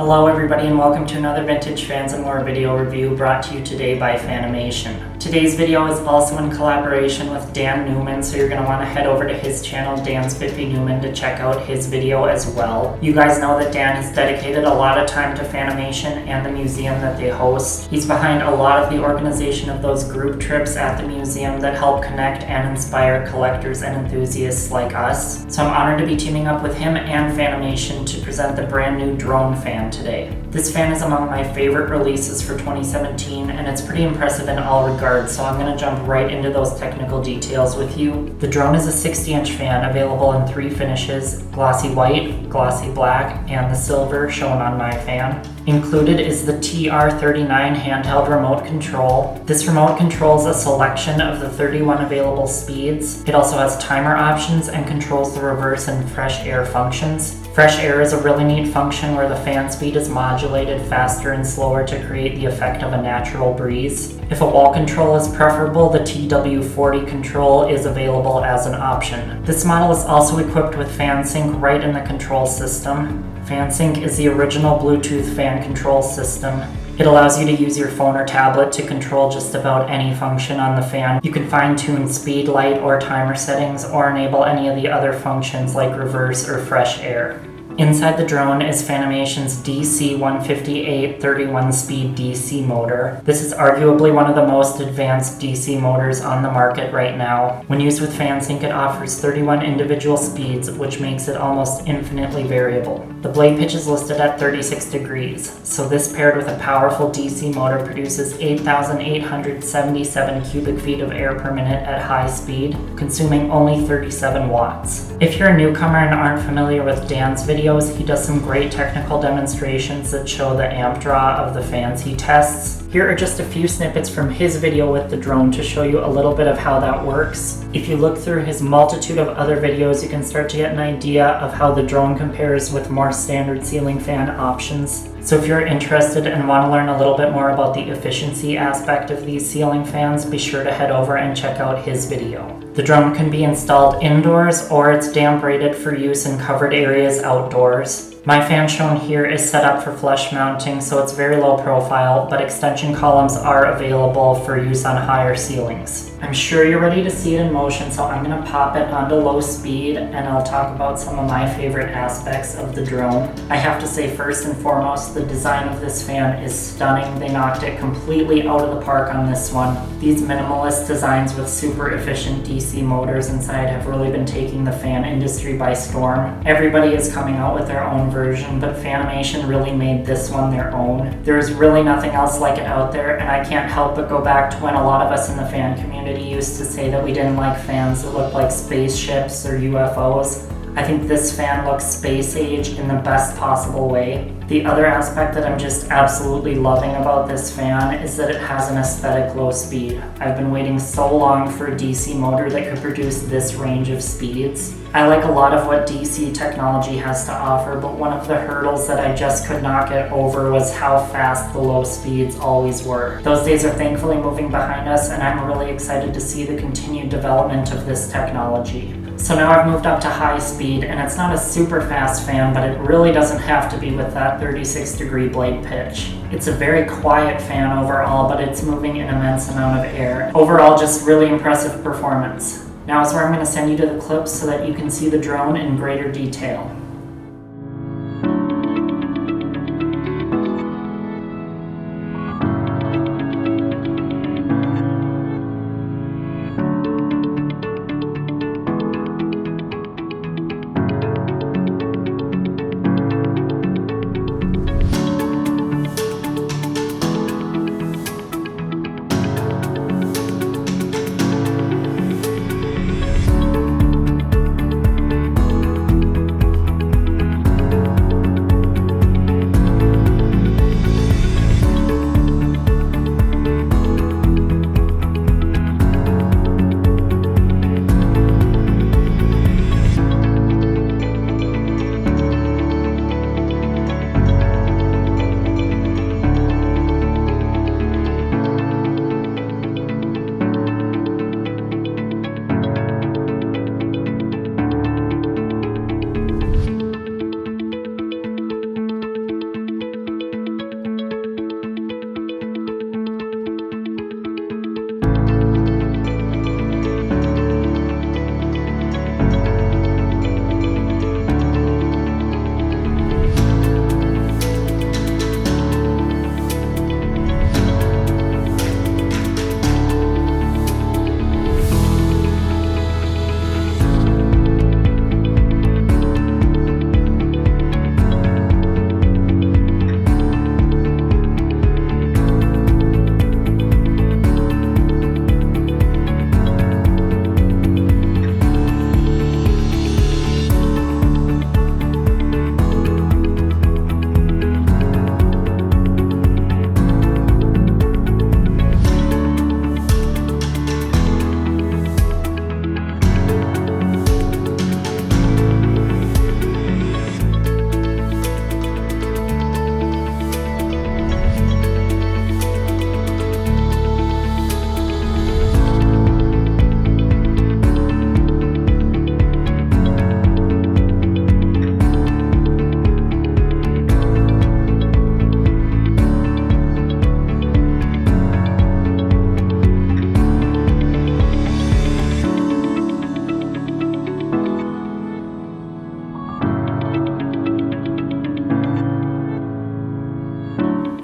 Hello everybody and welcome to another Vintage Fans and More video review brought to you today by Fanimation. Today's video is also in collaboration with Dan Neuman, so you're going to want to head over to his channel, Dan Spiffy Neuman, to check out his video as well. You guys know that Dan has dedicated a lot of time to Fanimation and the museum that they host. He's behind a lot of the organization of those group trips at the museum that help connect and inspire collectors and enthusiasts like us. So I'm honored to be teaming up with him and Fanimation to present the brand new drone fan today. This fan is among my favorite releases for 2017 and it's pretty impressive in all regards, so I'm going to jump right into those technical details with you. The drone is a 60-inch fan available in 3 finishes: glossy white, glossy black, and the silver shown on my fan. Included is the TR39 handheld remote control. This remote controls a selection of the 31 available speeds. It also has timer options and controls the reverse and fresh air functions. Fresh air is a really neat function where the fan speed is modulated faster and slower to create the effect of a natural breeze. If a wall control is preferable, the TW40 control is available as an option. This model is also equipped with fan sync right in the control system. FanSync is the original Bluetooth fan control system. It allows you to use your phone or tablet to control just about any function on the fan. You can fine-tune speed, light, or timer settings, or enable any of the other functions like reverse or fresh air. Inside the drone is Fanimation's DC-158 31-speed DC motor. This is arguably one of the most advanced DC motors on the market right now. When used with FanSync, it offers 31 individual speeds, which makes it almost infinitely variable. The blade pitch is listed at 36 degrees, so this paired with a powerful DC motor produces 8,877 cubic feet of air per minute at high speed, consuming only 37 watts. If you're a newcomer and aren't familiar with Dan's videos, he does some great technical demonstrations that show the amp draw of the fans he tests. Here are just a few snippets from his video with the drone to show you a little bit of how that works. If you look through his multitude of other videos, you can start to get an idea of how the drone compares with more standard ceiling fan options. So if you're interested and want to learn a little bit more about the efficiency aspect of these ceiling fans, be sure to head over and check out his video. The drone can be installed indoors or it's damp rated for use in covered areas outdoors. My fan shown here is set up for flush mounting, so it's very low profile, but extension columns are available for use on higher ceilings. I'm sure you're ready to see it in motion, so I'm going to pop it onto low speed and I'll talk about some of my favorite aspects of the drone. I have to say, first and foremost, the design of this fan is stunning. They knocked it completely out of the park on this one. These minimalist designs with super efficient DC motors inside have really been taking the fan industry by storm. Everybody is coming out with their own version, but Fanimation really made this one their own. There's really nothing else like it out there, and I can't help but go back to when a lot of us in the fan community used to say that we didn't like fans that looked like spaceships or UFOs. I think this fan looks space age in the best possible way. The other aspect that I'm just absolutely loving about this fan is that it has an aesthetic low speed. I've been waiting so long for a DC motor that could produce this range of speeds. I like a lot of what DC technology has to offer, but one of the hurdles that I just could not get over was how fast the low speeds always were. Those days are thankfully moving behind us, and I'm really excited to see the continued development of this technology. So now I've moved up to high speed, and it's not a super fast fan, but it really doesn't have to be with that 36-degree blade pitch. It's a very quiet fan overall, but it's moving an immense amount of air. Overall, just really impressive performance. Now is where I'm going to send you to the clips so that you can see the drone in greater detail.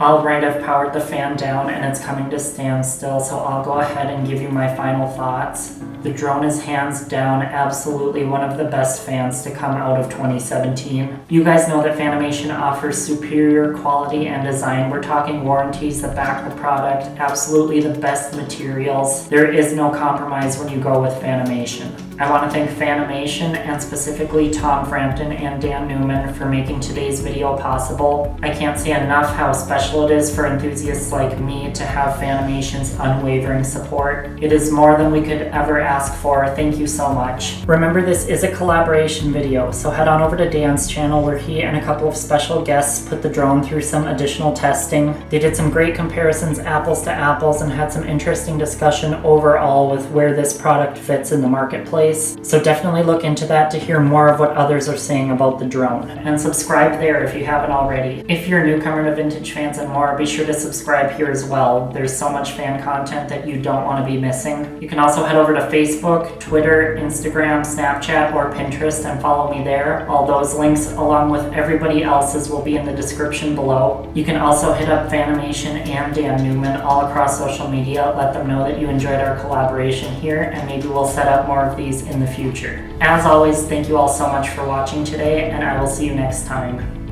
Alright, I've powered the fan down and it's coming to standstill, so I'll go ahead and give you my final thoughts. The drone is hands down absolutely one of the best fans to come out of 2017. You guys know that Fanimation offers superior quality and design. We're talking warranties that back the product, absolutely the best materials. There is no compromise when you go with Fanimation. I want to thank Fanimation and specifically Tom Frampton and Dan Neuman for making today's video possible. I can't say enough how special it is for enthusiasts like me to have Fanimation's unwavering support. It is more than we could ever ask for. Thank you so much. Remember, this is a collaboration video, so head on over to Dan's channel where he and a couple of special guests put the drone through some additional testing. They did some great comparisons apples to apples and had some interesting discussion overall with where this product fits in the marketplace. So definitely look into that to hear more of what others are saying about the drone. And subscribe there if you haven't already. If you're a newcomer to Vintage Fans and more, be sure to subscribe here as well. There's so much fan content that you don't want to be missing. You can also head over to Facebook, Twitter, Instagram, Snapchat, or Pinterest and follow me there. All those links, along with everybody else's, will be in the description below. You can also hit up Fanimation and Dan Neuman all across social media. Let them know that you enjoyed our collaboration here, and maybe we'll set up more of these in the future. As always, thank you all so much for watching today, and I will see you next time.